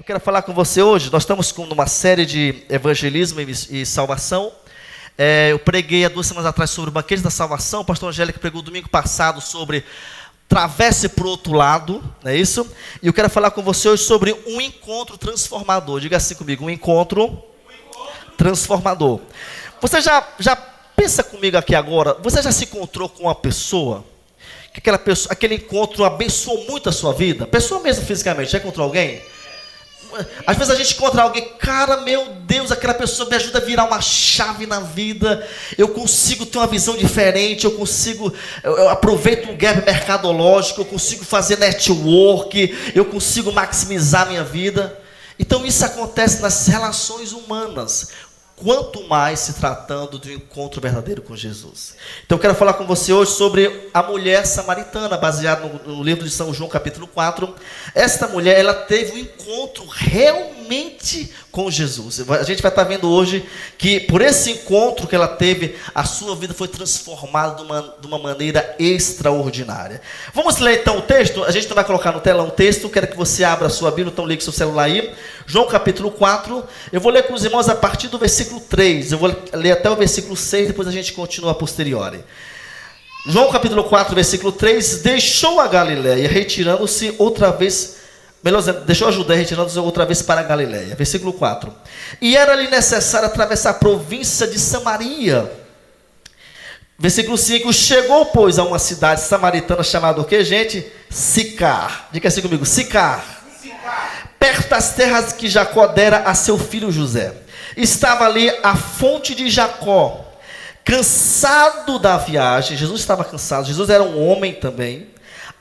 Eu quero falar com você hoje. Nós estamos numa série de evangelismo e salvação. Eu preguei há 2 semanas atrás sobre o banquete da salvação. O pastor Angélico pregou domingo passado sobre travesse para o outro lado, não é isso? E eu quero falar com você hoje sobre um encontro transformador. Diga assim comigo, um encontro transformador. Você já pensa comigo aqui agora, você já se encontrou com uma pessoa, que aquele encontro abençoou muito a sua vida? Pessoa mesmo fisicamente, já encontrou alguém? Às vezes a gente encontra alguém, cara, meu Deus, aquela pessoa me ajuda a virar uma chave na vida, eu consigo ter uma visão diferente, eu aproveito um gap mercadológico, eu consigo fazer network, eu consigo maximizar a minha vida. Então isso acontece nas relações humanas, quanto mais se tratando de um encontro verdadeiro com Jesus. Então eu quero falar com você hoje sobre a mulher samaritana, baseado no livro de São João, capítulo 4. Esta mulher, ela teve um encontro realmente com Jesus. A gente vai estar vendo hoje que por esse encontro que ela teve, a sua vida foi transformada de uma maneira extraordinária. Vamos ler então o texto? A gente não vai colocar no telão o texto, quero que você abra a sua Bíblia, então ligue seu celular aí. João capítulo 4, eu vou ler com os irmãos a partir do versículo 3, eu vou ler até o versículo 6, depois a gente continua a posteriori. João capítulo 4, versículo 3, deixou a Galileia, retirando-se outra vez, melhor dizendo, deixou a Judéia, retirando-se outra vez para a Galileia. Versículo 4, e era-lhe necessário atravessar a província de Samaria. Versículo 5, chegou, pois, a uma cidade samaritana chamada o que, gente? Sicar. Diga assim comigo, Sicar. Perto das terras que Jacó dera a seu filho José. Estava ali a fonte de Jacó. Cansado da viagem, Jesus estava cansado, Jesus era um homem também.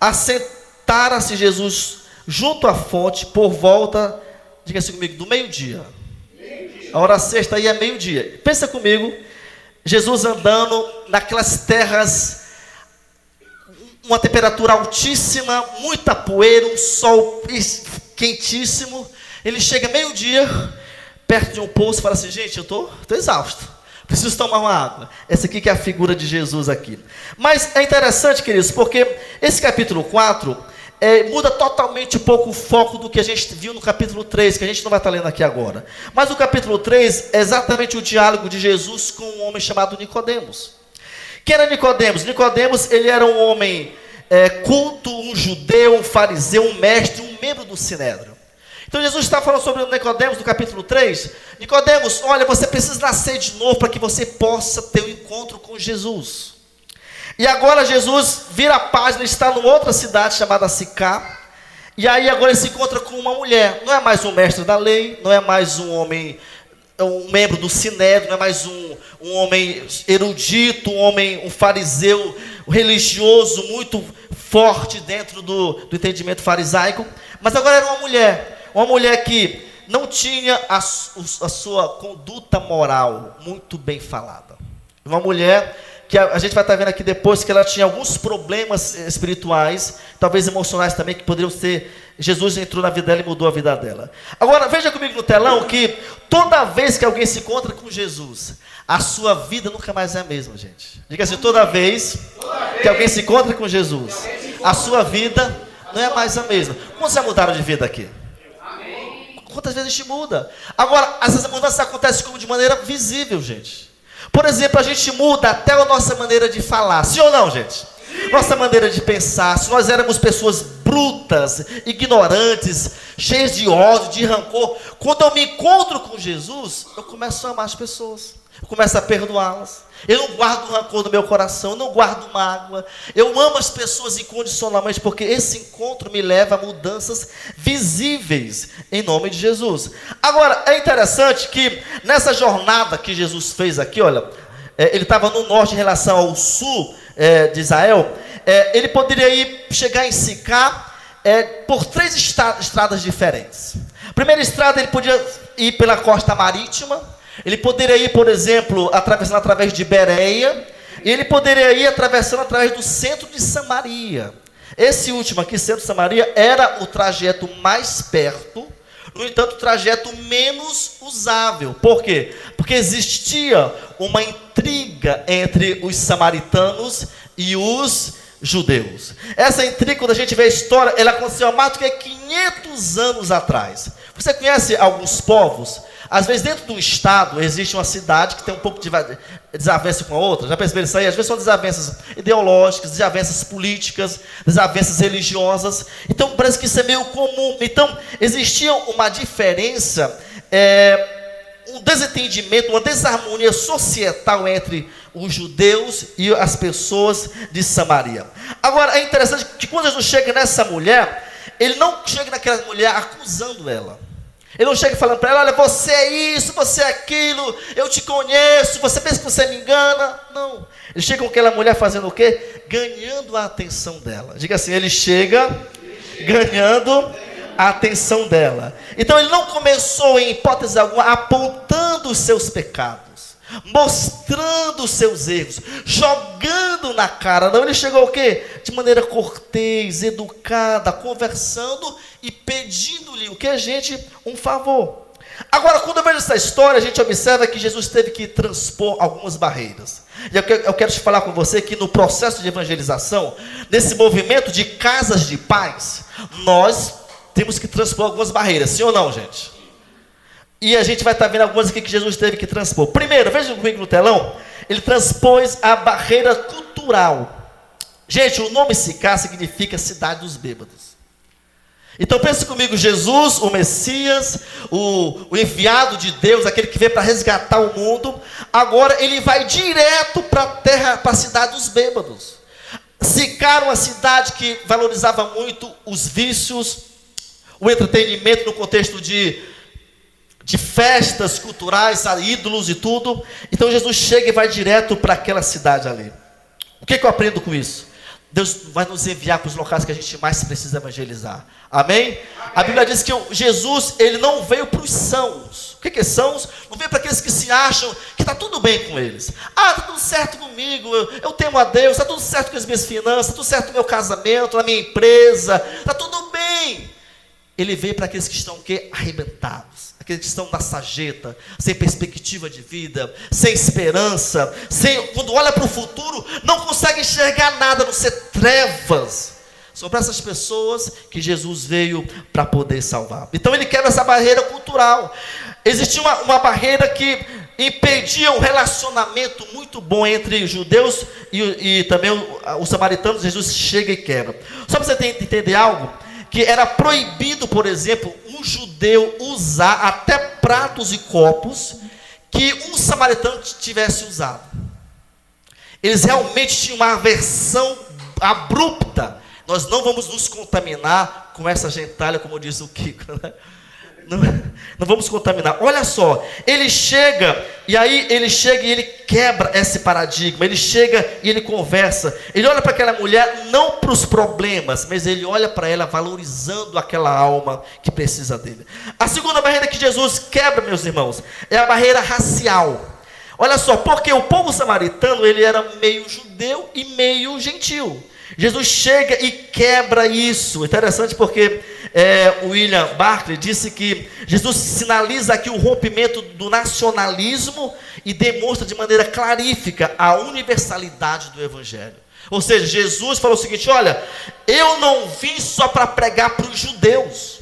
Assentara-se Jesus junto à fonte por volta, diga assim comigo, do meio-dia. A hora sexta aí é meio-dia. Pensa comigo, Jesus andando naquelas terras, uma temperatura altíssima, muita poeira, um sol quentíssimo. Ele chega meio-dia, perto de um poço, e fala assim, gente, eu estou exausto, preciso tomar uma água. Essa aqui que é a figura de Jesus aqui. Mas é interessante, queridos, porque esse capítulo 4 muda totalmente um pouco o foco do que a gente viu no capítulo 3, que a gente não vai estar lendo aqui agora. Mas o capítulo 3 é exatamente o diálogo de Jesus com um homem chamado Nicodemos. Quem era Nicodemos? Nicodemos, ele era um homem culto, um judeu, um fariseu, um mestre, um membro do Sinédrio. Então Jesus está falando sobre o Nicodemos no capítulo 3. Nicodemos, olha, você precisa nascer de novo para que você possa ter um encontro com Jesus. E agora Jesus vira a página, está numa outra cidade chamada Sicar. E aí agora ele se encontra com uma mulher. Não é mais um mestre da lei, não é mais um homem, um membro do Sinédrio, não é mais um homem erudito, um fariseu, um religioso muito forte dentro do entendimento farisaico. Mas agora era uma mulher que não tinha a sua conduta moral muito bem falada. Uma mulher que a gente vai estar vendo aqui depois que ela tinha alguns problemas espirituais, talvez emocionais também, que poderiam ser. Jesus entrou na vida dela e mudou a vida dela. Agora, veja comigo no telão que toda vez que alguém se encontra com Jesus, a sua vida nunca mais é a mesma, gente. Diga assim, toda vez que alguém se encontra com Jesus, a sua vida não é mais a mesma. Quantos já mudaram de vida aqui? Quantas vezes a gente muda? Agora, essas mudanças acontecem como de maneira visível, gente. Por exemplo, a gente muda até a nossa maneira de falar. Sim ou não, gente? Sim. Nossa maneira de pensar. Se nós éramos pessoas brutas, ignorantes, cheias de ódio, de rancor, quando eu me encontro com Jesus, eu começo a amar as pessoas. Eu começo a perdoá-las. Eu não guardo rancor no meu coração, eu não guardo mágoa. Eu amo as pessoas incondicionalmente, porque esse encontro me leva a mudanças visíveis, em nome de Jesus. Agora, é interessante que nessa jornada que Jesus fez aqui, olha, ele estava no norte em relação ao sul de Israel, ele poderia chegar em Sicar por 3 estradas diferentes. A primeira estrada, ele podia ir pela costa marítima. Ele poderia ir, por exemplo, atravessando através de Bereia, e ele poderia ir atravessando através do centro de Samaria. Esse último aqui, centro de Samaria, era o trajeto mais perto, no entanto, o trajeto menos usável. Por quê? Porque existia uma intriga entre os samaritanos e os judeus. Essa intriga, quando a gente vê a história, ela aconteceu há mais do que 500 anos atrás. Você conhece alguns povos? Às vezes dentro de um estado existe uma cidade que tem um pouco de desavença com a outra. Já perceberam isso aí? Às vezes são desavenças ideológicas, desavenças políticas, desavenças religiosas. Então parece que isso é meio comum. Então existia uma diferença, um desentendimento, uma desarmonia societal entre os judeus e as pessoas de Samaria. Agora é interessante que quando Jesus chega nessa mulher, ele não chega naquela mulher acusando ela. Ele não chega falando para ela: olha, você é isso, você é aquilo, eu te conheço, você pensa que você me engana. Não. Ele chega com aquela mulher fazendo o quê? Ganhando a atenção dela. Diga assim: ele chega ganhando a atenção dela. Então ele não começou em hipótese alguma apontando os seus pecados, mostrando os seus erros, jogando na cara. Não, ele chegou o quê? De maneira cortês, educada, conversando e pedindo-lhe o que, gente? Um favor. Agora, quando eu vejo essa história, a gente observa que Jesus teve que transpor algumas barreiras. E eu quero te falar com você que no processo de evangelização, nesse movimento de casas de paz, nós temos que transpor algumas barreiras, sim ou não, gente? E a gente vai estar vendo algumas aqui que Jesus teve que transpor. Primeiro, veja comigo no telão, ele transpôs a barreira cultural. Gente, o nome Sicá significa cidade dos bêbados. Então pense comigo, Jesus, o Messias, o enviado de Deus, aquele que veio para resgatar o mundo, agora ele vai direto para a terra, para a cidade dos bêbados. Sicar, uma cidade que valorizava muito os vícios, o entretenimento no contexto de festas culturais, ídolos e tudo. Então Jesus chega e vai direto para aquela cidade ali. O que eu aprendo com isso? Deus vai nos enviar para os locais que a gente mais precisa evangelizar. Amém? Amém. A Bíblia diz que Jesus, ele não veio para os sãos. O que é sãos? Não veio para aqueles que se acham que está tudo bem com eles. Ah, está tudo certo comigo, eu temo a Deus, está tudo certo com as minhas finanças, está tudo certo no meu casamento, na minha empresa, está tudo bem. Ele veio para aqueles que estão o quê? Arrebentados. Aqueles que estão na sarjeta, sem perspectiva de vida, sem esperança, quando olha para o futuro, não consegue enxergar nada, a não ser trevas. São para essas pessoas que Jesus veio para poder salvar. Então ele quebra essa barreira cultural. Existia uma barreira que impedia um relacionamento muito bom entre os judeus e também os samaritanos. Jesus chega e quebra. Só para você entender algo, que era proibido, por exemplo, um judeu usar até pratos e copos que um samaritano tivesse usado. Eles realmente tinham uma aversão abrupta. Nós não vamos nos contaminar com essa gentalha, como diz o Kiko, né? Não vamos contaminar. Olha só, ele chega e ele quebra esse paradigma. Ele chega e ele conversa. Ele olha para aquela mulher não para os problemas, mas ele olha para ela valorizando aquela alma que precisa dele. A segunda barreira que Jesus quebra, meus irmãos, é a barreira racial. Olha só, porque o povo samaritano, ele era meio judeu e meio gentil. Jesus chega e quebra isso. Interessante porque William Barclay disse que Jesus sinaliza aqui o rompimento do nacionalismo e demonstra de maneira clarífica a universalidade do Evangelho. Ou seja, Jesus falou o seguinte: olha, eu não vim só para pregar para os judeus.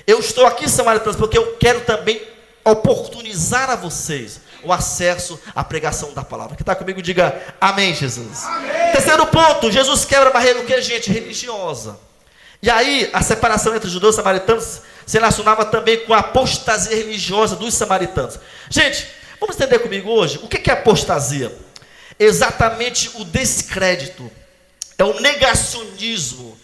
Eu estou aqui, samaritanos, porque eu quero também oportunizar a vocês o acesso à pregação da palavra. Quem está comigo, diga amém, Jesus. Amém. Terceiro ponto, Jesus quebra a barreira, o que é, gente? Religiosa. E aí, a separação entre judeus e samaritanos se relacionava também com a apostasia religiosa dos samaritanos. Gente, vamos entender comigo hoje, o que é apostasia? Exatamente o descrédito, é o negacionismo,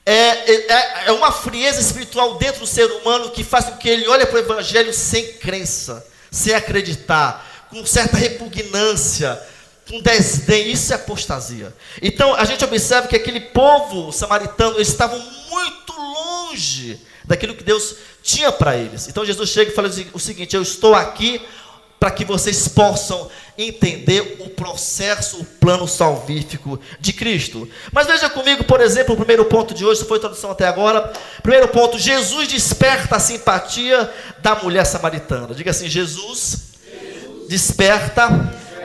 é uma frieza espiritual dentro do ser humano que faz com que ele olhe para o evangelho sem crença, sem acreditar, com certa repugnância, com desdém. Isso é apostasia. Então a gente observa que aquele povo samaritano, eles estavam muito longe daquilo que Deus tinha para eles. Então Jesus chega e fala o seguinte: eu estou aqui para que vocês possam entender o processo, o plano salvífico de Cristo. Mas veja comigo, por exemplo, o primeiro ponto de hoje, foi a tradução até agora. Primeiro ponto, Jesus desperta a simpatia da mulher samaritana. Diga assim: Jesus desperta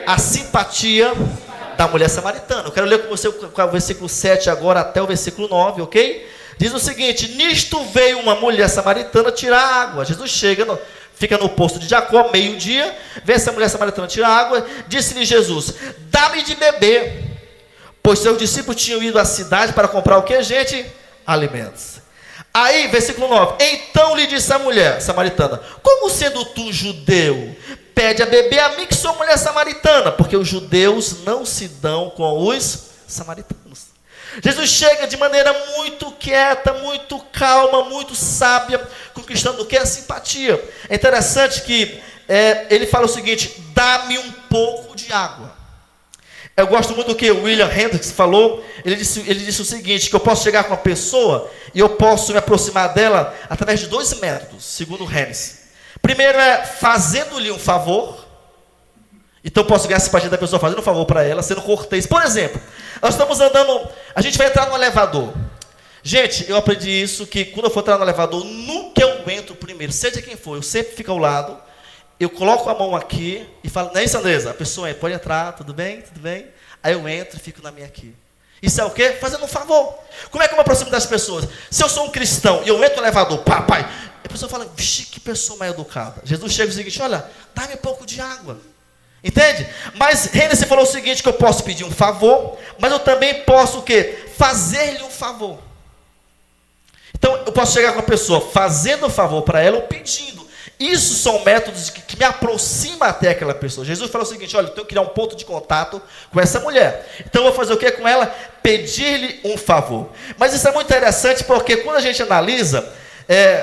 a simpatia da mulher samaritana. Eu quero ler com você o versículo 7 agora até o versículo 9, ok? diz o seguinte: nisto veio uma mulher samaritana tirar água. Jesus chega, fica no posto de Jacó, meio-dia, vê essa mulher samaritana tirar água. Disse-lhe Jesus: dá-me de beber. Pois seus discípulos tinham ido à cidade para comprar o que, gente? Alimentos. Aí, versículo 9: então lhe disse a mulher samaritana: como sendo tu judeu, pede a beber a mim que sou mulher samaritana? Porque os judeus não se dão com os samaritanos. Jesus chega de maneira muito quieta, muito calma, muito sábia, conquistando o que? A simpatia. É interessante que ele fala o seguinte: dá-me um pouco de água. Eu gosto muito do que o William Hendricks falou. Ele disse o seguinte: que eu posso chegar com uma pessoa e eu posso me aproximar dela através de 2 métodos, segundo Hendricks. Primeiro é fazendo-lhe um favor. Então eu posso ganhar a simpatia da pessoa fazendo um favor para ela, sendo cortês. Por exemplo, nós estamos andando, a gente vai entrar no elevador. Gente, eu aprendi isso, que quando eu for entrar no elevador, nunca eu entro primeiro, seja quem for, eu sempre fico ao lado, eu coloco a mão aqui e falo: não é isso, Andresa? A pessoa pode entrar, tudo bem? Tudo bem? Aí eu entro e fico na minha aqui. Isso é o quê? Fazendo um favor. Como é que eu me aproximo das pessoas? Se eu sou um cristão e eu entro no elevador, papai, a pessoa fala: vixe, que pessoa mais educada. Jesus chega e diz o seguinte: olha, dá-me um pouco de água. Entende? Mas Hennessy falou o seguinte: que eu posso pedir um favor, mas eu também posso o quê? Fazer-lhe um favor. Então eu posso chegar com a pessoa fazendo um favor para ela ou pedindo. Isso são métodos que me aproximam até aquela pessoa. Jesus falou o seguinte: olha, eu tenho que criar um ponto de contato com essa mulher. Então eu vou fazer o que com ela? Pedir-lhe um favor. Mas isso é muito interessante, porque quando a gente analisa,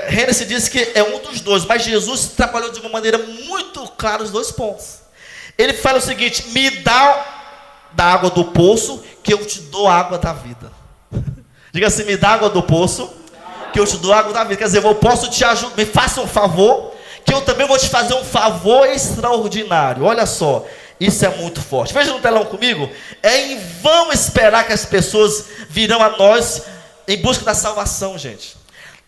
Hennessy diz que é um dos dois, mas Jesus trabalhou de uma maneira muito clara os 2 pontos. Ele fala o seguinte: me dá da água do poço, que eu te dou a água da vida. Diga assim: me dá água do poço, que eu te dou a água da vida. Quer dizer, eu posso te ajudar, me faça um favor, que eu também vou te fazer um favor extraordinário. Olha só, isso é muito forte. Veja no telão comigo. É em vão esperar que as pessoas virão a nós em busca da salvação, gente.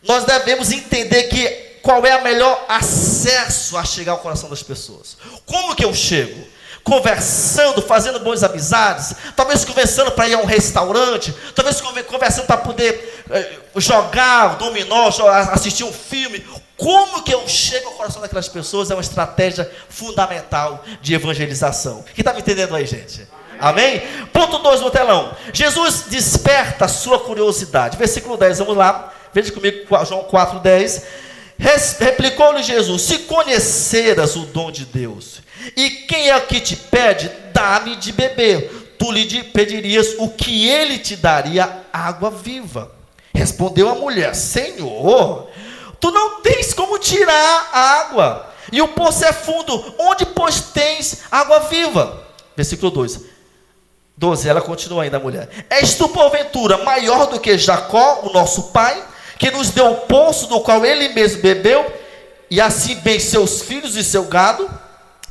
Nós devemos entender que qual é o melhor acesso a chegar ao coração das pessoas. Como que eu chego? Conversando, fazendo boas amizades, talvez conversando para ir a um restaurante, talvez conversando para poder jogar dominó, assistir um filme. Como que eu chego ao coração daquelas pessoas é uma estratégia fundamental de evangelização. Quem está me entendendo aí, gente? Amém? Ponto 2 no telão. Jesus desperta a sua curiosidade. Versículo 10, vamos lá. Veja comigo João 4:10. Replicou-lhe Jesus: se conheceras o dom de Deus, e quem é que te pede, dá-me de beber, tu lhe pedirias o que ele te daria, água viva. Respondeu a mulher: Senhor, tu não tens como tirar a água, e o poço é fundo, onde pois tens água viva? Versículo 12, ela continua ainda, a mulher: és tu porventura maior do que Jacó, o nosso pai, que nos deu o poço do qual ele mesmo bebeu, e assim bem seus filhos e seu gado?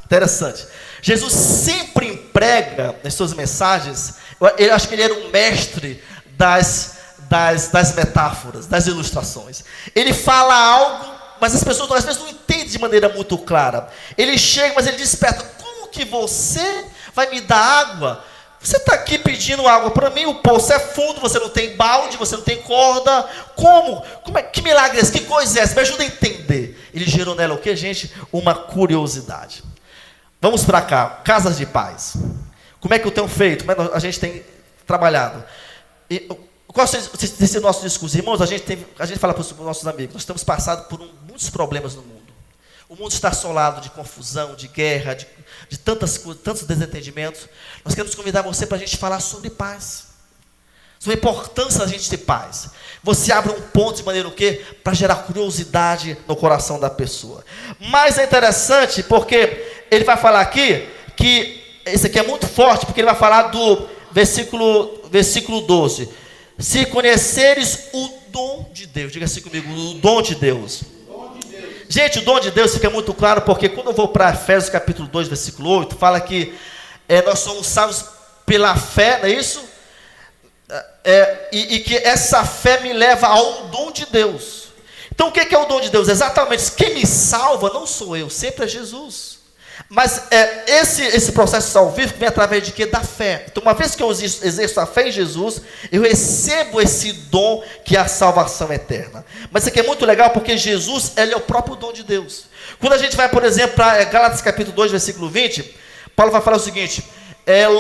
Interessante. Jesus sempre emprega nas suas mensagens, eu acho que ele era um mestre das metáforas, das ilustrações. Ele fala algo, mas as pessoas às vezes não entendem de maneira muito clara. Ele chega, mas ele desperta: como que você vai me dar água? Você está aqui pedindo água para mim, o poço é fundo, você não tem balde, você não tem corda. Como é, que milagre é esse? Que coisa é essa? Me ajuda a entender. Ele gerou nela o que, gente? Uma curiosidade. Vamos para cá, casas de paz. Como é que eu tenho feito? Como é que a gente tem trabalhado? Qual é esse nosso discurso? Irmãos, a gente fala para os nossos amigos: nós estamos passando por muitos problemas no mundo. O mundo está assolado de confusão, de guerra, de tantos desentendimentos. Nós queremos convidar você para a gente falar sobre paz, sobre a importância da gente ter paz. Você abre um ponto de maneira o quê? Para gerar curiosidade no coração da pessoa. Mas é interessante porque ele vai falar aqui, que esse aqui é muito forte, porque ele vai falar do versículo 12. Se conheceres o dom de Deus, diga assim comigo: o dom de Deus. Gente, o dom de Deus fica muito claro, porque quando eu vou para Efésios capítulo 2, versículo 8, fala que nós somos salvos pela fé, não é isso? E que essa fé me leva ao dom de Deus. Então o que é o dom de Deus? Exatamente, quem me salva não sou eu, sempre é Jesus. Mas esse processo salvífico vem através de quê? Da fé. Então, uma vez que eu exerço a fé em Jesus, eu recebo esse dom que é a salvação eterna. Mas isso aqui é muito legal porque Jesus, ele é o próprio dom de Deus. Quando a gente vai, por exemplo, para Gálatas capítulo 2, versículo 20, Paulo vai falar o seguinte: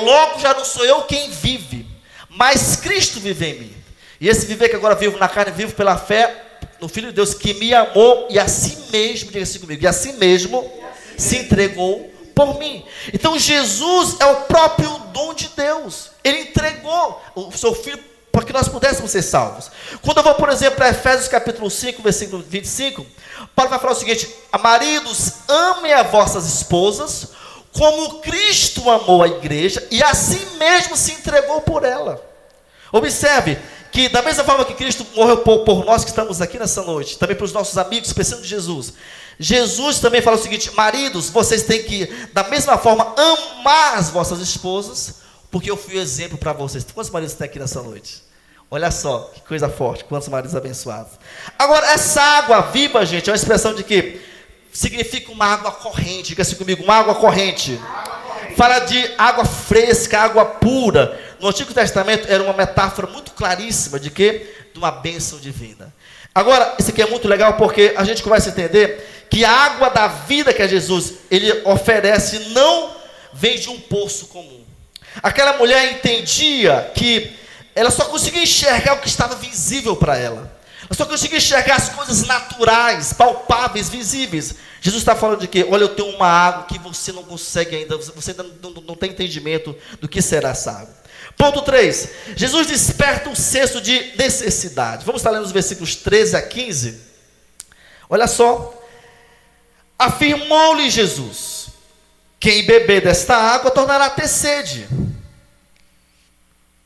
logo já não sou eu quem vive, mas Cristo vive em mim. E esse viver que agora vivo na carne, vivo pela fé no Filho de Deus que me amou e a si mesmo, diga assim comigo, e a si mesmo se entregou por mim. Então Jesus é o próprio dom de Deus. Ele entregou o seu Filho para que nós pudéssemos ser salvos. Quando eu vou, por exemplo, para Efésios capítulo 5, versículo 25, Paulo vai falar o seguinte: maridos, amem as vossas esposas, como Cristo amou a igreja e a si mesmo se entregou por ela. Observe que da mesma forma que Cristo morreu por nós que estamos aqui nessa noite, também para os nossos amigos precisando de Jesus, Jesus também fala o seguinte: maridos, vocês têm que, da mesma forma, amar as vossas esposas, porque eu fui exemplo para vocês. Quantos maridos tem aqui nessa noite? Olha só, que coisa forte, quantos maridos abençoados. Agora, essa água viva, gente, é uma expressão de que significa uma água corrente. Diga assim comigo, uma água corrente. Fala de água fresca, água pura. No Antigo Testamento era uma metáfora muito claríssima de quê? De uma bênção divina. Agora, isso aqui é muito legal porque a gente começa a entender que a água da vida que é Jesus, ele oferece, não vem de um poço comum. Aquela mulher entendia que ela só conseguia enxergar o que estava visível para ela. Ela só conseguia enxergar as coisas naturais, palpáveis, visíveis. Jesus está falando de quê? Olha, eu tenho uma água que você não consegue ainda, você ainda não tem entendimento do que será essa água. Ponto 3. Jesus desperta um senso de necessidade. Vamos estar lendo os versículos 13 a 15. Olha só. Afirmou-lhe Jesus: quem beber desta água tornará a ter sede.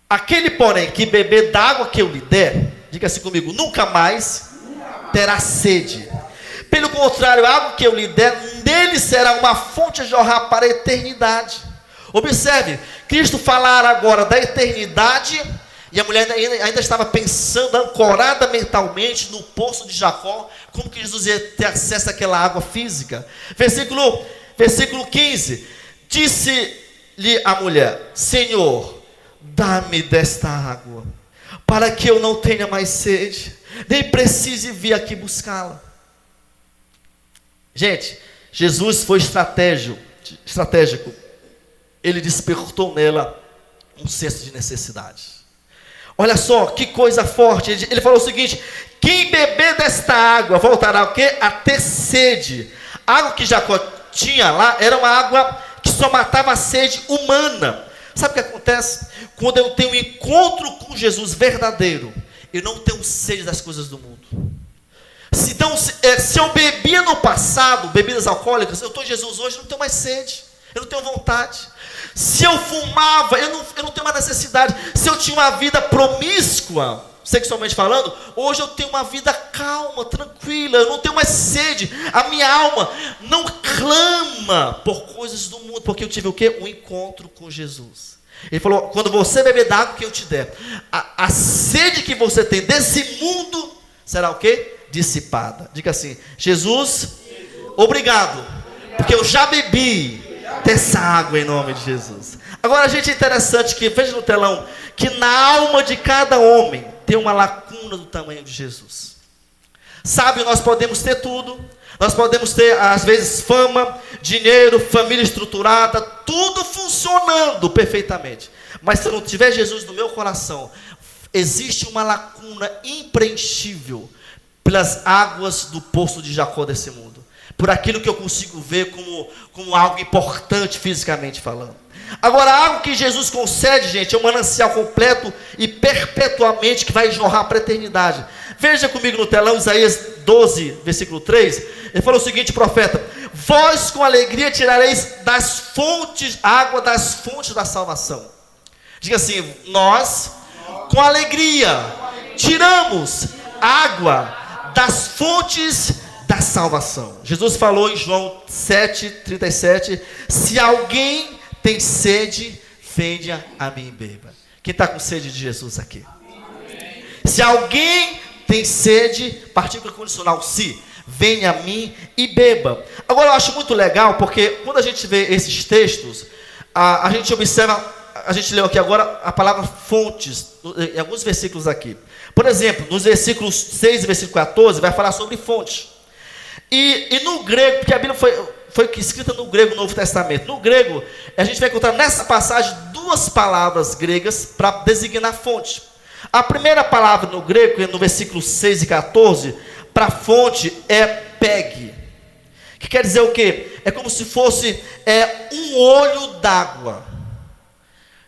Aquele, porém, que beber da água que eu lhe der, diga assim comigo, nunca mais terá sede. Pelo contrário, a água que eu lhe der, nele será uma fonte a jorrar para a eternidade. Observe, Cristo falara agora da eternidade, e a mulher ainda estava pensando, ancorada mentalmente no poço de Jacó, como que Jesus ia ter acesso àquela água física. Versículo 15, disse-lhe a mulher: Senhor, dá-me desta água, para que eu não tenha mais sede, nem precise vir aqui buscá-la. Gente, Jesus foi estratégico. Ele despertou nela um senso de necessidade. Olha só, que coisa forte. Ele falou o seguinte: quem beber desta água voltará o quê? A ter sede. A água que Jacó tinha lá era uma água que só matava a sede humana. Sabe o que acontece? Quando eu tenho um encontro com Jesus verdadeiro, eu não tenho sede das coisas do mundo. Então, se eu bebia no passado bebidas alcoólicas, eu estou em Jesus hoje, não tenho mais sede, eu não tenho vontade. Se eu fumava, eu não tenho mais necessidade. Se eu tinha uma vida promíscua, sexualmente falando, hoje eu tenho uma vida calma, tranquila, eu não tenho mais sede. A minha alma não clama por coisas do mundo, porque eu tive o quê? Um encontro com Jesus. Ele falou: quando você beber da água que eu te der, a sede que você tem desse mundo será o quê? Dissipada. Diga assim: Jesus, obrigado, porque eu já bebi dessa água em nome de Jesus. Agora, gente, é interessante que, veja no telão, que na alma de cada homem tem uma lacuna do tamanho de Jesus. Sabe, nós podemos ter tudo, nós podemos ter, às vezes, fama, dinheiro, família estruturada, tudo funcionando perfeitamente. Mas se não tiver Jesus no meu coração, existe uma lacuna impreenchível pelas águas do poço de Jacó desse mundo, por aquilo que eu consigo ver como algo importante fisicamente falando. Agora, algo que Jesus concede, gente, é um manancial completo e perpetuamente que vai jorrar para a eternidade. Veja comigo no telão, Isaías 12, versículo 3. Ele falou o seguinte, profeta: vós com alegria tirareis das fontes, água das fontes da salvação. Diga assim: nós com alegria tiramos água das fontes da salvação. Jesus falou em João 7:37: se alguém tem sede, venha a mim e beba. Quem está com sede de Jesus aqui? Amém. Se alguém tem sede, partícula condicional, se, venha a mim e beba. Agora eu acho muito legal, porque quando a gente vê esses textos, a gente observa, a gente leu aqui agora a palavra fontes, em alguns versículos aqui. Por exemplo, nos versículos 6 e versículo 14, vai falar sobre fonte. E no grego, porque a Bíblia foi escrita no grego, no Novo Testamento. No grego, a gente vai encontrar nessa passagem duas palavras gregas para designar fonte. A primeira palavra no grego, no versículo 6 e 14, para fonte é peg. Que quer dizer o quê? É como se fosse um olho d'água.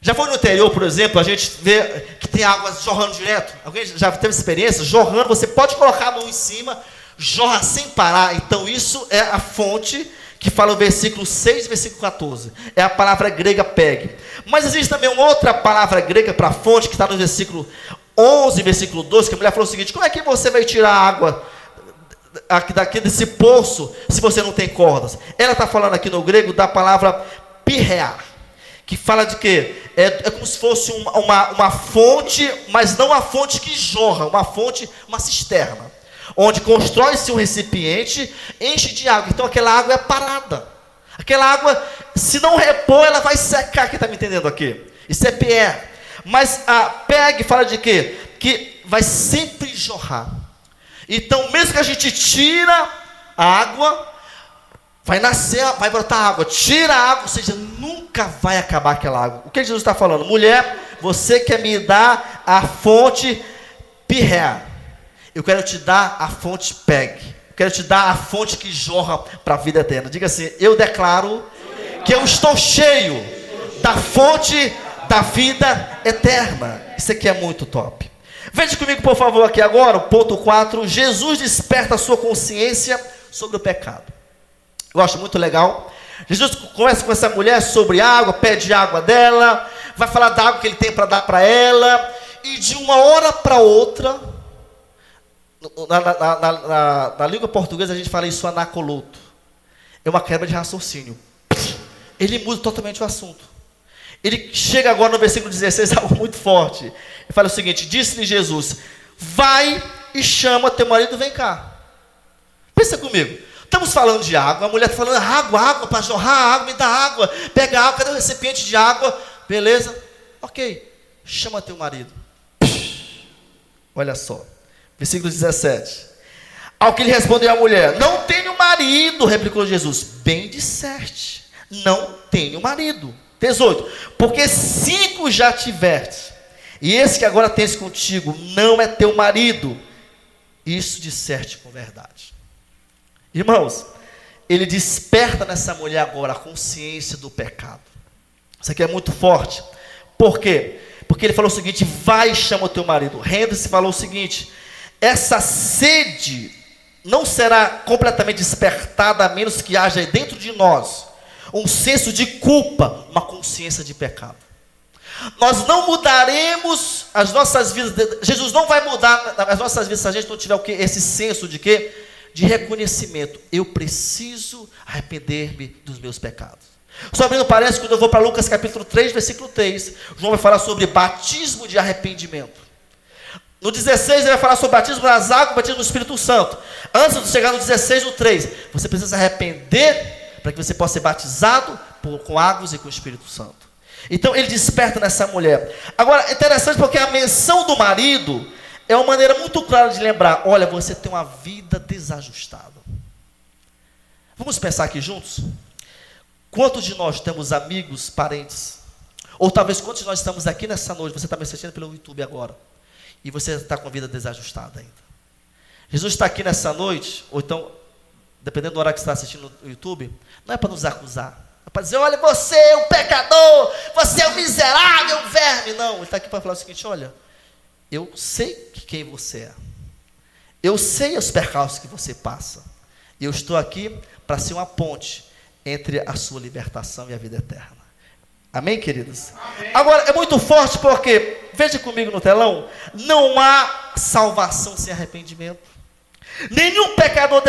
Já foi no interior, por exemplo, a gente vê que tem água jorrando direto. Alguém já teve experiência? Jorrando, você pode colocar a mão em cima, jorra sem parar. Então isso é a fonte que fala o versículo 6 e versículo 14. É a palavra grega peg. Mas existe também uma outra palavra grega para fonte, que está no versículo 11 e versículo 12, que a mulher falou o seguinte: como é que você vai tirar a água daqui desse poço, se você não tem cordas? Ela está falando aqui no grego da palavra pirreá, que fala de quê? É como se fosse uma fonte, mas não uma fonte que jorra, uma fonte, uma cisterna, onde constrói-se um recipiente, enche de água. Então aquela água é parada. Aquela água, se não repor, ela vai secar. Quem está me entendendo aqui? Isso é Pierre. Mas a PEG fala de quê? Que vai sempre jorrar. Então, mesmo que a gente tira a água, vai nascer, vai brotar água. Tira a água, ou seja, nunca vai acabar aquela água. O que Jesus está falando? Mulher, você quer me dar a fonte Pirré. Eu quero te dar a fonte PEG. Eu quero te dar a fonte que jorra para a vida eterna. Diga assim: eu declaro que eu estou cheio da fonte da vida eterna. Isso aqui é muito top. Veja comigo, por favor, aqui agora, o ponto 4. Jesus desperta a sua consciência sobre o pecado. Eu acho muito legal. Jesus conversa com essa mulher sobre água, pede água dela, vai falar da água que ele tem para dar para ela, e de uma hora para outra, na língua portuguesa a gente fala isso anacoluto. É uma quebra de raciocínio. Ele muda totalmente o assunto. Ele chega agora no versículo 16, algo muito forte. Ele fala o seguinte: disse-lhe Jesus: vai e chama teu marido, vem cá. Pensa comigo. Estamos falando de água, a mulher está falando água para jorrar água, me dá água, pega água, cadê o recipiente de água? Beleza? Ok, chama teu marido. Olha só, versículo 17. Ao que lhe respondeu a mulher: não tenho marido, replicou Jesus. Bem disseste, não tenho marido. 18. Porque 5 já tiveste, e esse que agora tens contigo não é teu marido. Isso disseste com verdade. Irmãos, ele desperta nessa mulher agora a consciência do pecado. Isso aqui é muito forte. Por quê? Porque ele falou o seguinte: vai e chama o teu marido. Henderson falou o seguinte: essa sede não será completamente despertada a menos que haja dentro de nós um senso de culpa, uma consciência de pecado. Nós não mudaremos as nossas vidas. Jesus não vai mudar as nossas vidas se a gente não tiver o quê? Esse senso de quê? De reconhecimento. Eu preciso arrepender-me dos meus pecados. Só abrindo parece, quando eu vou para Lucas capítulo 3, versículo 3, João vai falar sobre batismo de arrependimento. No 16 ele vai falar sobre batismo nas águas, batismo no Espírito Santo. Antes de chegar no 16, no 3, você precisa arrepender para que você possa ser batizado com águas e com o Espírito Santo. Então ele desperta nessa mulher. Agora, é interessante porque a menção do marido é uma maneira muito clara de lembrar: olha, você tem uma vida desajustada. Vamos pensar aqui juntos? Quantos de nós temos amigos, parentes? Ou talvez quantos de nós estamos aqui nessa noite, você está me assistindo pelo YouTube agora, e você está com a vida desajustada ainda. Jesus está aqui nessa noite, ou então, dependendo do horário que você está assistindo no YouTube, não é para nos acusar, é para dizer: olha, você é um pecador, você é um miserável, um verme. Não, ele está aqui para falar o seguinte: olha, eu sei quem você é, eu sei os percalços que você passa, e eu estou aqui para ser uma ponte entre a sua libertação e a vida eterna. Amém, queridos? Amém. Agora, é muito forte porque, veja comigo no telão, não há salvação sem arrependimento. Nenhum pecador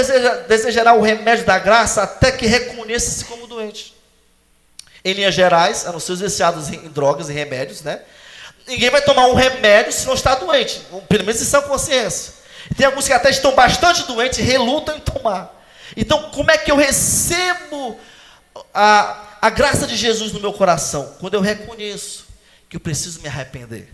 desejará o remédio da graça até que reconheça-se como doente. Em linhas gerais, a não ser os viciados em drogas e remédios, né? Ninguém vai tomar um remédio se não está doente, pelo menos em sã consciência. E tem alguns que até estão bastante doentes e relutam em tomar. Então, como é que eu recebo a graça de Jesus no meu coração? Quando eu reconheço que eu preciso me arrepender.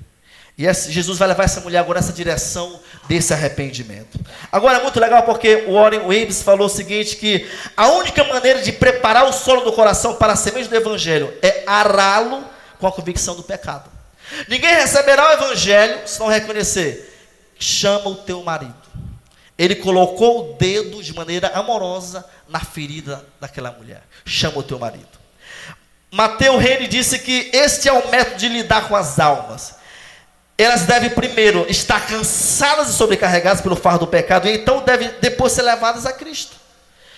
E Jesus vai levar essa mulher agora nessa direção desse arrependimento. Agora é muito legal porque o Warren Wiersbe falou o seguinte, que a única maneira de preparar o solo do coração para a semente do evangelho é ará-lo com a convicção do pecado. Ninguém receberá o evangelho se não reconhecer. Chama o teu marido. Ele colocou o dedo de maneira amorosa na ferida daquela mulher. Chama o teu marido. Mateus Henry disse que este é o método de lidar com as almas. Elas devem primeiro estar cansadas e sobrecarregadas pelo fardo do pecado, e então devem depois ser levadas a Cristo.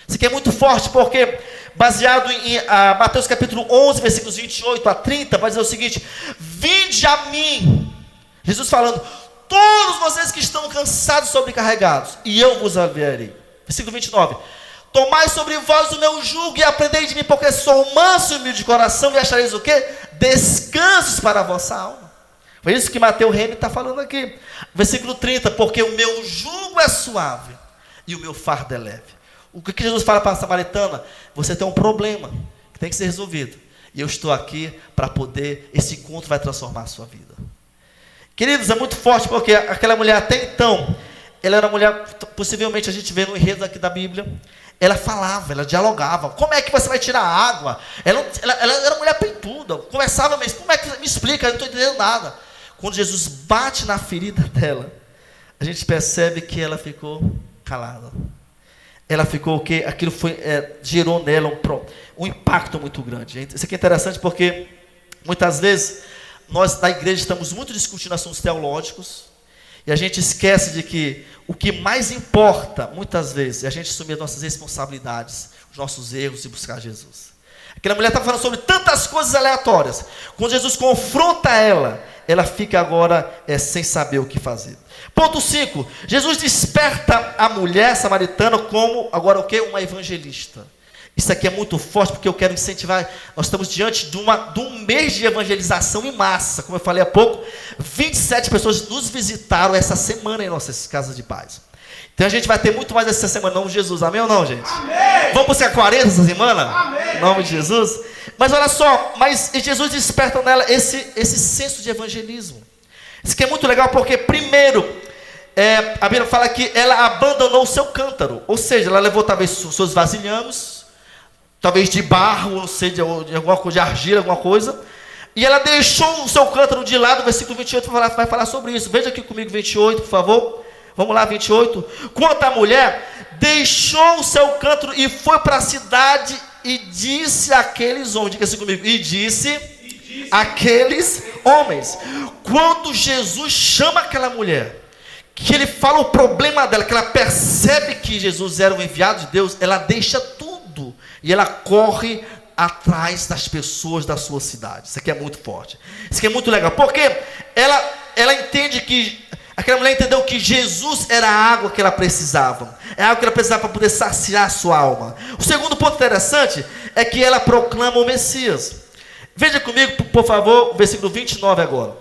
Isso aqui é muito forte, porque baseado em Mateus capítulo 11, versículos 28 a 30, vai dizer o seguinte: vinde a mim, Jesus falando, todos vocês que estão cansados e sobrecarregados, e eu vos aliviarei. Versículo 29, tomai sobre vós o meu jugo e aprendei de mim, porque sou manso e humilde de coração, e achareis o quê? Descansos para a vossa alma. Foi isso que Mateus Henry está falando aqui. Versículo 30, porque o meu jugo é suave e o meu fardo é leve. O que Jesus fala para a samaritana? Você tem um problema que tem que ser resolvido. E eu estou aqui para poder, esse encontro vai transformar a sua vida. Queridos, é muito forte porque aquela mulher até então, ela era uma mulher, possivelmente a gente vê no enredo aqui da Bíblia, ela falava, ela dialogava. Como é que você vai tirar água? Ela era uma mulher peituda, conversava mesmo. Como é que me explica? Eu não estou entendendo nada. Quando Jesus bate na ferida dela, a gente percebe que ela ficou calada. Ela ficou o quê? Aquilo gerou nela um impacto muito grande. Isso aqui é interessante porque muitas vezes nós da igreja estamos muito discutindo assuntos teológicos e a gente esquece de que o que mais importa muitas vezes é a gente assumir as nossas responsabilidades, os nossos erros e buscar Jesus. Aquela mulher estava falando sobre tantas coisas aleatórias. Quando Jesus confronta ela, ela fica agora sem saber o que fazer. Ponto 5. Jesus desperta a mulher samaritana como, agora o quê? Uma evangelista. Isso aqui é muito forte porque eu quero incentivar. Nós estamos diante de um mês de evangelização em massa. Como eu falei há pouco, 27 pessoas nos visitaram essa semana em nossas casas de paz. Então a gente vai ter muito mais essa semana, em nome de Jesus. Amém ou não, gente? Amém. Vamos buscar 40 essa semana? Amém. Em nome de Jesus. Mas olha só, Jesus desperta nela esse senso de evangelismo. Isso que é muito legal porque, primeiro, a Bíblia fala que ela abandonou o seu cântaro. Ou seja, ela levou talvez os seus vasilhames, talvez de barro, não sei, de alguma coisa, de argila, alguma coisa. E ela deixou o seu cântaro de lado. O versículo 28 vai falar sobre isso. Veja aqui comigo 28, por favor. Vamos lá, 28. Quanto a mulher, deixou o seu cântaro e foi para a cidade e disse àqueles homens, diga assim comigo, e disse àqueles homens. Quando Jesus chama aquela mulher, que ele fala o problema dela, que ela percebe que Jesus era o enviado de Deus, ela deixa tudo e ela corre atrás das pessoas da sua cidade. Isso aqui é muito forte. Isso aqui é muito legal, porque ela entende que aquela mulher entendeu que Jesus era a água que ela precisava. É a água que ela precisava para poder saciar a sua alma. O segundo ponto interessante é que ela proclama o Messias. Veja comigo, por favor, o versículo 29 agora.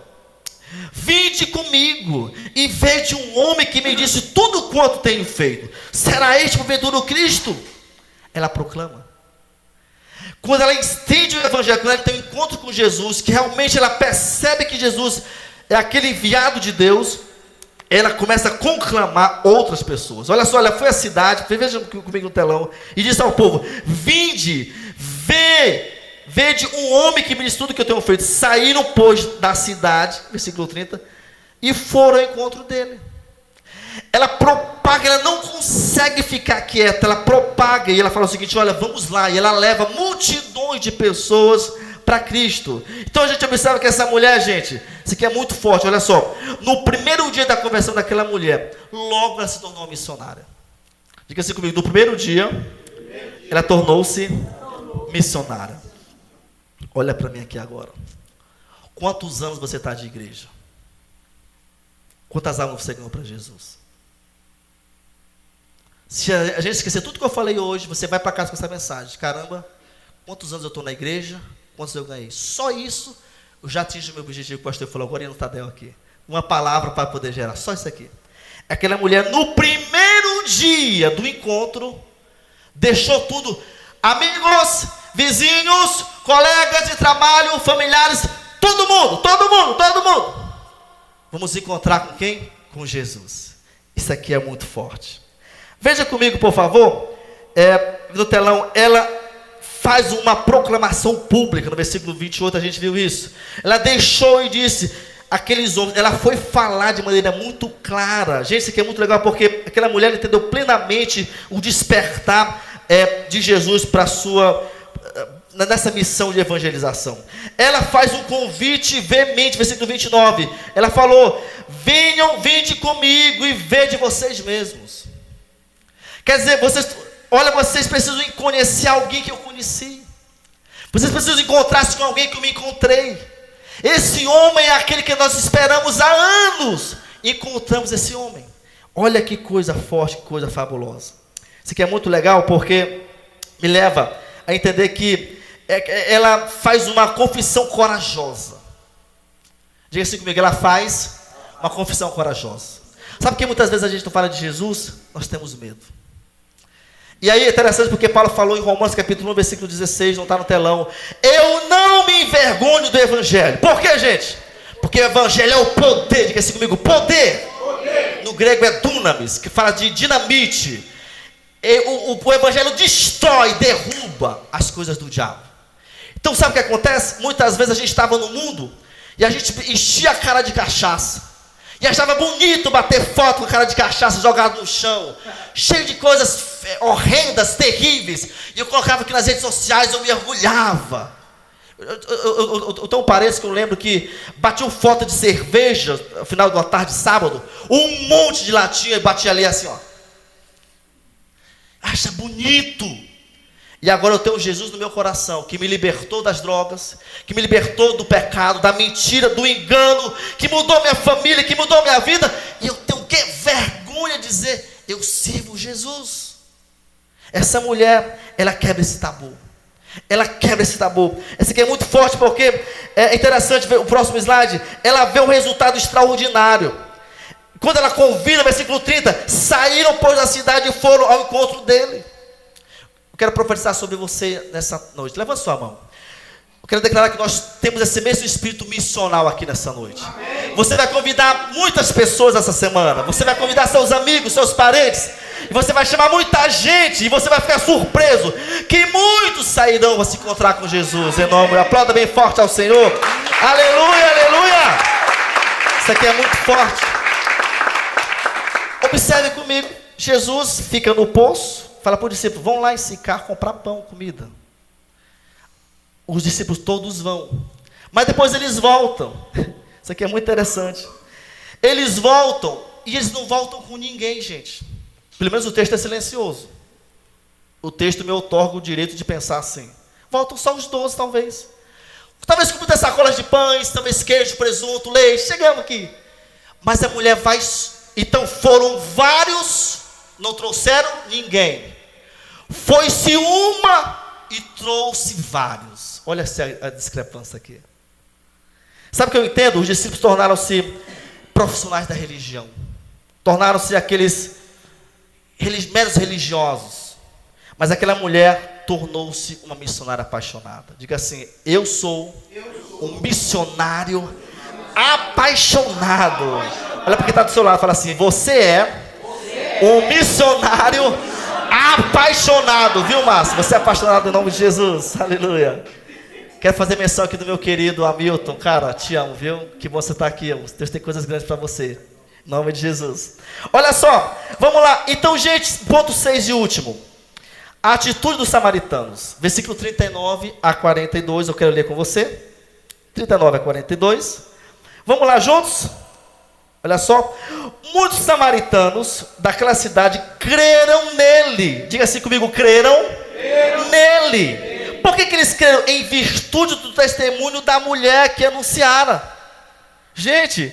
Vinde comigo e veja um homem que me disse tudo quanto tenho feito. Será este porventura o Cristo? Ela proclama. Quando ela entende o evangelho, quando ela tem um encontro com Jesus, que realmente ela percebe que Jesus é aquele enviado de Deus, ela começa a conclamar outras pessoas. Olha só, ela foi à cidade, veja comigo no telão, e disse ao povo: vinde, vede um homem que me disse tudo que eu tenho feito. Saíram, pois, da cidade, versículo 30, e foram ao encontro dele. Ela propaga, ela não consegue ficar quieta, ela propaga, e ela fala o seguinte: olha, vamos lá, e ela leva multidões de pessoas para Cristo. Então a gente observa que essa mulher, gente, isso aqui é muito forte, olha só. No primeiro dia da conversão daquela mulher, logo ela se tornou uma missionária. Diga assim comigo, no primeiro dia, ela tornou-se missionária. Olha para mim aqui agora. Quantos anos você está de igreja? Quantas almas você ganhou para Jesus? Se a gente esquecer tudo que eu falei hoje, você vai para casa com essa mensagem. Caramba, quantos anos eu estou na igreja? Quantos eu ganhei? Só isso, eu já atingi o meu objetivo, que o pastor falou agora no Tadel aqui. Uma palavra para poder gerar, só isso aqui. Aquela mulher, no primeiro dia do encontro, deixou tudo. Amigos, vizinhos, colegas de trabalho, familiares, todo mundo. Vamos encontrar com quem? Com Jesus. Isso aqui é muito forte. Veja comigo, por favor. No telão, ela faz uma proclamação pública. No versículo 28 a gente viu isso. Ela deixou e disse, aqueles homens, ela foi falar de maneira muito clara. Gente, isso aqui é muito legal, porque aquela mulher entendeu plenamente o despertar de Jesus para a sua... nessa missão de evangelização. Ela faz um convite veemente, versículo 29. Ela falou, vinde comigo e vede vocês mesmos. Quer dizer, vocês precisam conhecer alguém que eu conheci. Vocês precisam encontrar-se com alguém que eu me encontrei. Esse homem é aquele que nós esperamos há anos. Encontramos esse homem. Olha que coisa forte, que coisa fabulosa. Isso aqui é muito legal, porque me leva a entender que ela faz uma confissão corajosa. Diga assim comigo, ela faz uma confissão corajosa. Sabe que muitas vezes a gente não fala de Jesus? Nós temos medo. E aí é interessante porque Paulo falou em Romanos capítulo 1, versículo 16, não está no telão. Eu não me envergonho do evangelho. Por quê, gente? Porque o evangelho é o poder. Diga assim comigo, poder. No grego é dunamis, que fala de dinamite. O evangelho destrói, derruba as coisas do diabo. Então sabe o que acontece? Muitas vezes a gente estava no mundo e a gente enchia a cara de cachaça. E achava bonito bater foto com a cara de cachaça jogado no chão, cheio de coisas horrendas, terríveis. E eu colocava aqui nas redes sociais, eu me orgulhava. Eu tenho um parente que eu lembro que batiam foto de cerveja no final da tarde de sábado, um monte de latinha e batia ali assim, ó. Acha bonito. E agora eu tenho Jesus no meu coração, que me libertou das drogas, que me libertou do pecado, da mentira, do engano, que mudou minha família, que mudou minha vida. E eu tenho que vergonha de dizer, eu sirvo Jesus. Essa mulher, ela quebra esse tabu. Ela quebra esse tabu. Esse aqui é muito forte, porque é interessante ver o próximo slide. Ela vê um resultado extraordinário. Quando ela convida, versículo 30, saíram, pois, da cidade e foram ao encontro dele. Eu quero profetizar sobre você nessa noite. Levanta sua mão. Eu quero declarar que nós temos esse mesmo espírito missional aqui nessa noite. Amém. Você vai convidar muitas pessoas essa semana. Você vai convidar seus amigos, seus parentes. E você vai chamar muita gente. E você vai ficar surpreso que muitos sairão para se encontrar com Jesus. Em nome, aplauda bem forte ao Senhor. Aleluia, aleluia. Isso aqui é muito forte. Observe comigo. Jesus fica no poço. Fala para os discípulos, vão lá em Sicar comprar pão, comida. Os discípulos todos vão. Mas depois eles voltam. Isso aqui é muito interessante. Eles voltam e eles não voltam com ninguém, gente. Pelo menos o texto é silencioso. O texto me outorga o direito de pensar assim. Voltam só os 12, talvez. Talvez com muitas sacolas de pães, talvez queijo, presunto, leite. Chegamos aqui. Mas a mulher vai... Então foram vários, não trouxeram ninguém. Foi-se uma e trouxe vários. Olha a discrepância aqui. Sabe o que eu entendo? Os discípulos tornaram-se profissionais da religião. Tornaram-se aqueles meros religiosos. Mas aquela mulher tornou-se uma missionária apaixonada. Diga assim, eu sou um missionário apaixonado. Olha para quem está do seu lado e fala assim, você é um missionário apaixonado, viu, Márcio? Você é apaixonado em nome de Jesus, aleluia. Quero fazer menção aqui do meu querido Hamilton, cara, te amo, viu? Que bom você estar aqui, Deus tem coisas grandes para você, em nome de Jesus. Olha só, vamos lá, então gente, ponto 6 e último. A atitude dos samaritanos, versículo 39 a 42, eu quero ler com você. 39 a 42, vamos lá juntos? Olha só, muitos samaritanos daquela cidade creram nele. Diga assim comigo, creram nele. Por que eles creram? Em virtude do testemunho da mulher que anunciara. Gente,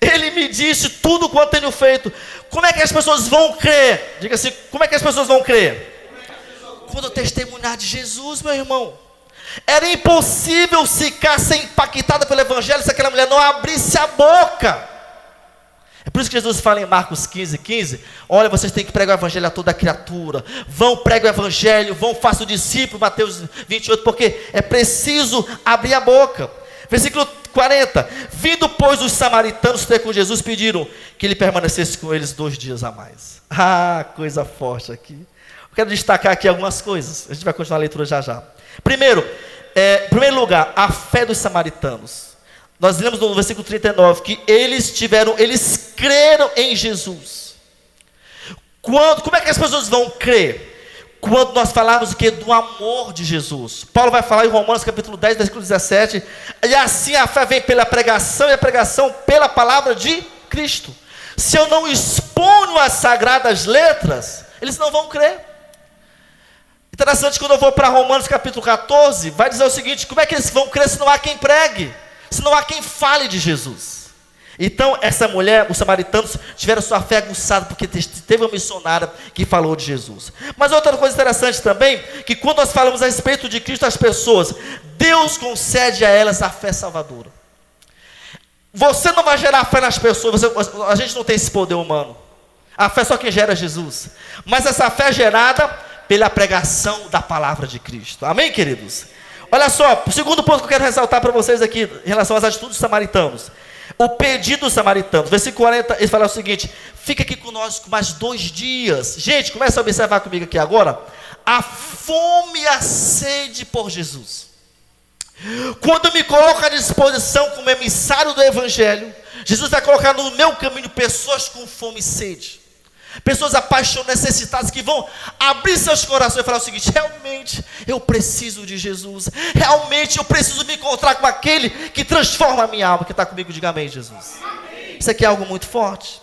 ele me disse tudo quanto tenho feito. Como é que as pessoas vão crer? Diga assim, como é que as pessoas vão crer? Quando eu testemunhar de Jesus, meu irmão. Era impossível ficar ser impactada pelo evangelho se aquela mulher não abrisse a boca. É por isso que Jesus fala em Marcos 15:15, olha, vocês têm que pregar o evangelho a toda criatura, vão, pregar o evangelho, vão, façam o discípulo, Mateus 28, porque é preciso abrir a boca. Versículo 40, vindo pois os samaritanos ter com Jesus, pediram que ele permanecesse com eles 2 dias a mais. Coisa forte aqui. Eu quero destacar aqui algumas coisas, a gente vai continuar a leitura já já. Primeiro, em primeiro lugar, a fé dos samaritanos. Nós lemos no versículo 39 que eles creram em Jesus. Como é que as pessoas vão crer? Quando nós falarmos o que? Do amor de Jesus. Paulo vai falar em Romanos capítulo 10, versículo 17. E assim a fé vem pela pregação, e a pregação pela palavra de Cristo. Se eu não exponho as sagradas letras, eles não vão crer. Interessante, quando eu vou para Romanos capítulo 14, vai dizer o seguinte: como é que eles vão crer se não há quem pregue? Se não há quem fale de Jesus? Então essa mulher, os samaritanos, tiveram sua fé aguçada, porque teve uma missionária que falou de Jesus. Mas outra coisa interessante também, que quando nós falamos a respeito de Cristo às pessoas, Deus concede a elas a fé salvadora. Você não vai gerar fé nas pessoas, a gente não tem esse poder humano. A fé só quem gera é Jesus. Mas essa fé é gerada pela pregação da palavra de Cristo. Amém, queridos? Olha só, o segundo ponto que eu quero ressaltar para vocês aqui, em relação às atitudes dos samaritanos. O pedido dos samaritanos, versículo 40, ele fala o seguinte: fica aqui conosco mais 2 dias. Gente, começa a observar comigo aqui agora, a fome e a sede por Jesus. Quando eu me coloco à disposição como emissário do evangelho, Jesus vai colocar no meu caminho pessoas com fome e sede. Pessoas apaixonadas, necessitadas, que vão abrir seus corações e falar o seguinte: realmente eu preciso de Jesus, realmente eu preciso me encontrar com aquele que transforma a minha alma, que está comigo. Diga amém, Jesus. Amém. Isso aqui é algo muito forte.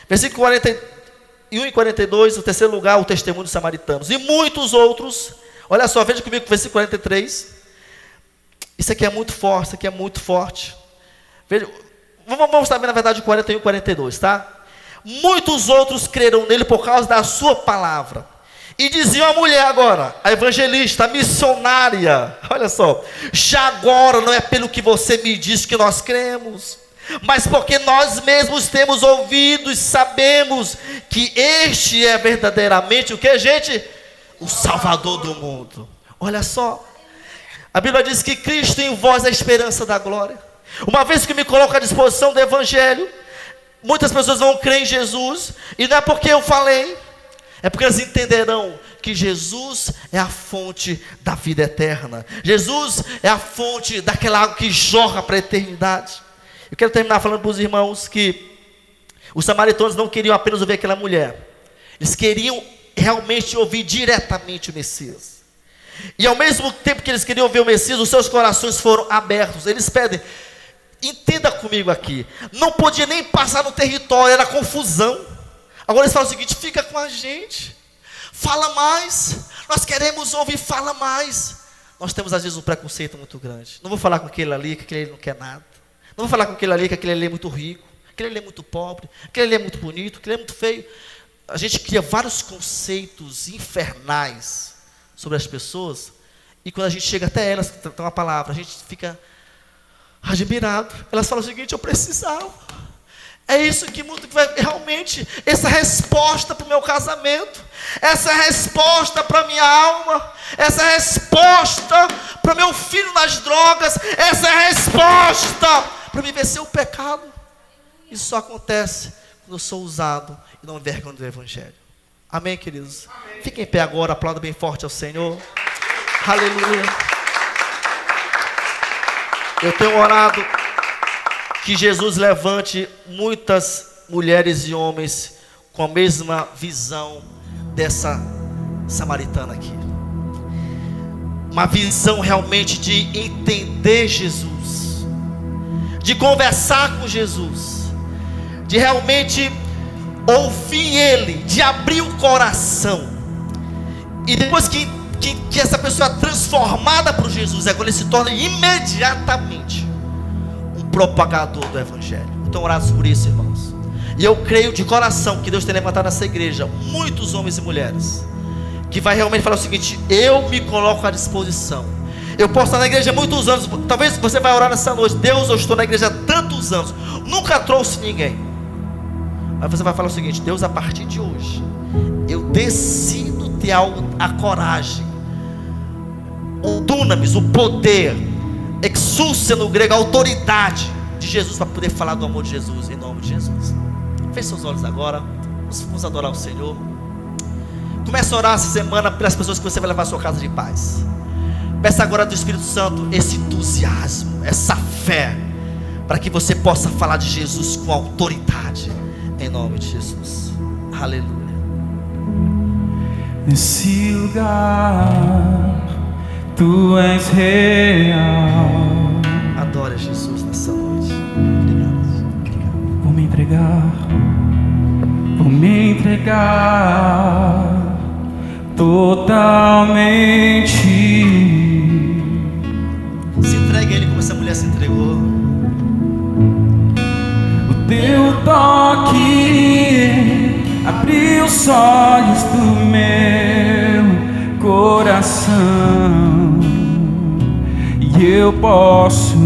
Versículo 41 e 42, no terceiro lugar, o testemunho dos samaritanos. E muitos outros, olha só, veja comigo o versículo 43. Isso aqui é muito forte, isso aqui é muito forte. Veja, vamos estar vendo na verdade o 41 e 42, tá? Muitos outros creram nele por causa da sua palavra. E diziam a mulher agora, a evangelista, a missionária: olha só, já agora não é pelo que você me diz que nós cremos, mas porque nós mesmos temos ouvido e sabemos que este é verdadeiramente o que, gente? O Salvador do mundo. Olha só, a Bíblia diz que Cristo em vós é a esperança da glória. Uma vez que me coloco à disposição do evangelho, muitas pessoas vão crer em Jesus, e não é porque eu falei, é porque elas entenderão que Jesus é a fonte da vida eterna. Jesus é a fonte daquela água que jorra para a eternidade. Eu quero terminar falando para os irmãos que os samaritanos não queriam apenas ouvir aquela mulher, eles queriam realmente ouvir diretamente o Messias. E ao mesmo tempo que eles queriam ouvir o Messias, os seus corações foram abertos. Eles pedem, entenda comigo aqui, não podia nem passar no território, era confusão. Agora eles falam o seguinte: fica com a gente, fala mais, nós queremos ouvir, fala mais. Nós temos às vezes um preconceito muito grande. Não vou falar com aquele ali, que aquele ali não quer nada. Não vou falar com aquele ali, que aquele ali é muito rico, aquele ali é muito pobre, aquele ali é muito bonito, aquele ali é muito feio. A gente cria vários conceitos infernais sobre as pessoas, e quando a gente chega até elas, tem uma palavra, a gente fica admirado. Elas falam o seguinte: eu precisava. É isso que vai realmente, essa resposta para o meu casamento, essa resposta para a minha alma, essa resposta para o meu filho nas drogas, essa resposta para me vencer o pecado. Isso só acontece quando eu sou usado e não envergonho do evangelho. Amém, queridos? Amém. Fiquem em pé agora, aplauda bem forte ao Senhor. Aleluia. Eu tenho orado que Jesus levante muitas mulheres e homens com a mesma visão dessa samaritana aqui. Uma visão realmente de entender Jesus, de conversar com Jesus, de realmente ouvir Ele, de abrir o coração. E depois que essa pessoa é transformada por Jesus, agora ele se torna imediatamente propagador do evangelho. Então oramos por isso, irmãos. E eu creio de coração que Deus tem levantado nessa igreja muitos homens e mulheres que vai realmente falar o seguinte: eu me coloco à disposição. Eu posso estar na igreja há muitos anos. Talvez você vai orar nessa noite: Deus, eu estou na igreja há tantos anos, nunca trouxe ninguém. Mas você vai falar o seguinte: Deus, a partir de hoje, eu decido ter a coragem, o dunamis, o poder, exousia no grego, a autoridade de Jesus, para poder falar do amor de Jesus, em nome de Jesus. Feche seus olhos agora, vamos adorar o Senhor. Comece a orar essa semana pelas pessoas que você vai levar à sua casa de paz. Peça agora do Espírito Santo esse entusiasmo, essa fé, para que você possa falar de Jesus com autoridade, em nome de Jesus. Aleluia. Nesse lugar, Tu és real. Adore Jesus nessa noite. Obrigado. Vou me entregar totalmente. Se entregue a Ele como essa mulher se entregou. O Teu toque abriu os olhos do meu coração, e eu posso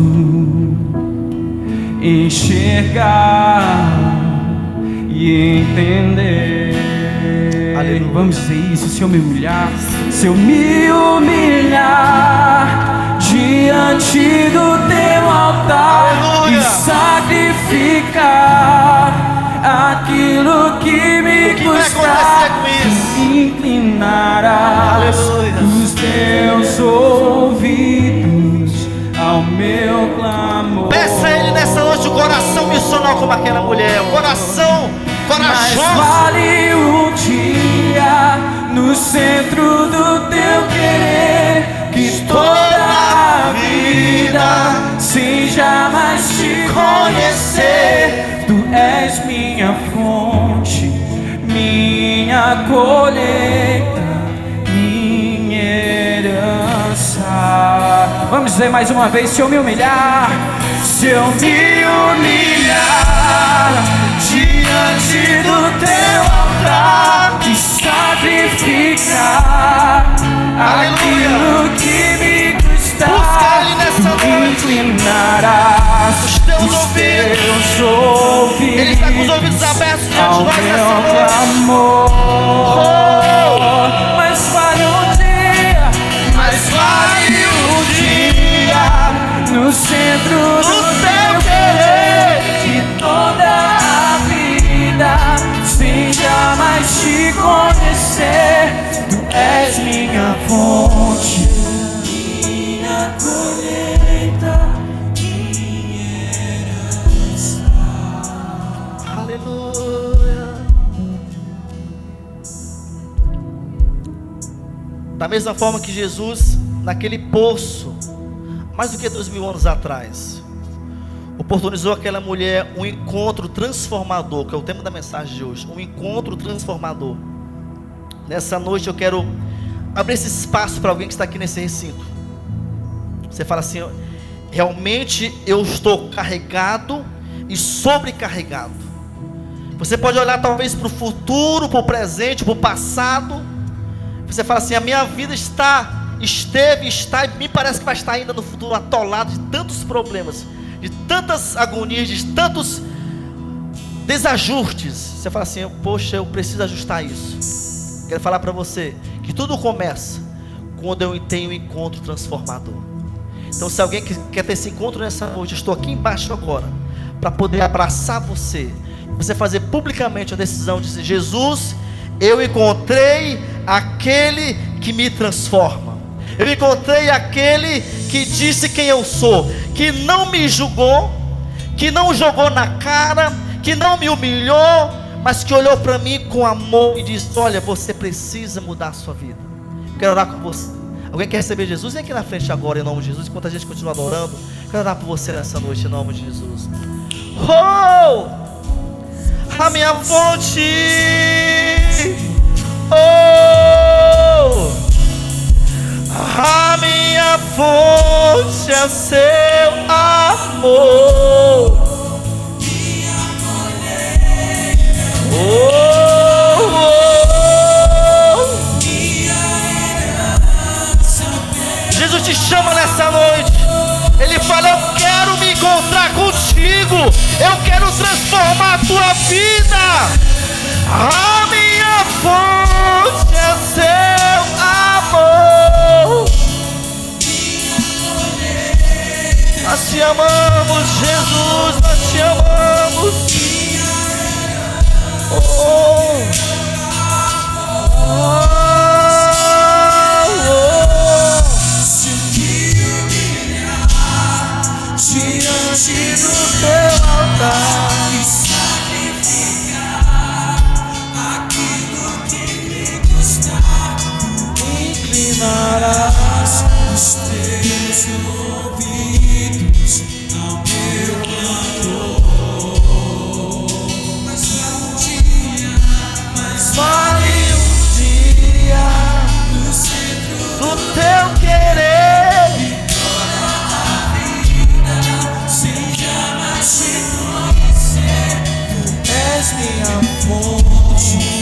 enxergar e entender. Aleluia. Vamos dizer isso: se eu me humilhar diante do Teu altar, aleluia, e sacrificar aquilo que me custa, inclinarás os Teus ouvidos ao meu clamor. Peça a Ele nessa noite um coração missional como aquela mulher, um coração corajoso. Mas vale um dia no centro do Teu querer, que toda a vida sem jamais te conhecer. Tu és minha fonte, minha colheita, minha herança. Vamos dizer mais uma vez: se eu me humilhar diante do Teu altar, e sacrificar aquilo que me custa, inclinarás os Teus ouvidos. Ele está com os ouvidos abertos diante de ao nós meu nessa noite. clamor. Mas vale um dia no centro do Teu querer, que toda a vida sem jamais te conhecer. Tu és minha fonte, minha colheita, minha herança. Aleluia. Da mesma forma que Jesus, naquele poço, mais do que 2000 anos atrás, oportunizou aquela mulher um encontro transformador, que é o tema da mensagem de hoje, um encontro transformador. Nessa noite eu quero abrir esse espaço para alguém que está aqui nesse recinto. Você fala assim: realmente eu estou carregado e sobrecarregado. Você pode olhar talvez para o futuro, para o presente, para o passado. Você fala assim: a minha vida está e me parece que vai estar ainda no futuro atolado de tantos problemas, de tantas agonias, de tantos desajustes. Você fala assim: poxa, eu preciso ajustar isso. Quero falar para você que tudo começa quando eu tenho um encontro transformador. Então, se alguém quer ter esse encontro nessa noite, eu estou aqui embaixo agora para poder abraçar você fazer publicamente a decisão de dizer: Jesus, eu encontrei aquele que me transforma. Eu encontrei aquele que disse quem eu sou, que não me julgou, que não jogou na cara, que não me humilhou, mas que olhou para mim com amor e disse: olha, você precisa mudar a sua vida. Quero orar com você. Alguém quer receber Jesus? Vem aqui na frente agora, em nome de Jesus. Enquanto a gente continua adorando, quero orar por você nessa noite, em nome de Jesus. Oh, a minha fonte, oh, a minha fonte é seu amor. Oh, oh. Jesus te chama nessa noite. Ele fala: eu quero me encontrar contigo. comigo. Eu quero transformar a tua vida. A minha fonte é seu amor. Nós te amamos, Jesus, nós te amamos. Oh, oh, diante do teu altar e sacrificar aquilo que me custar, inclinarás os teus ouvidos ao meu clamor. Mas vale um dia no centro do teu querer. És minha fonte.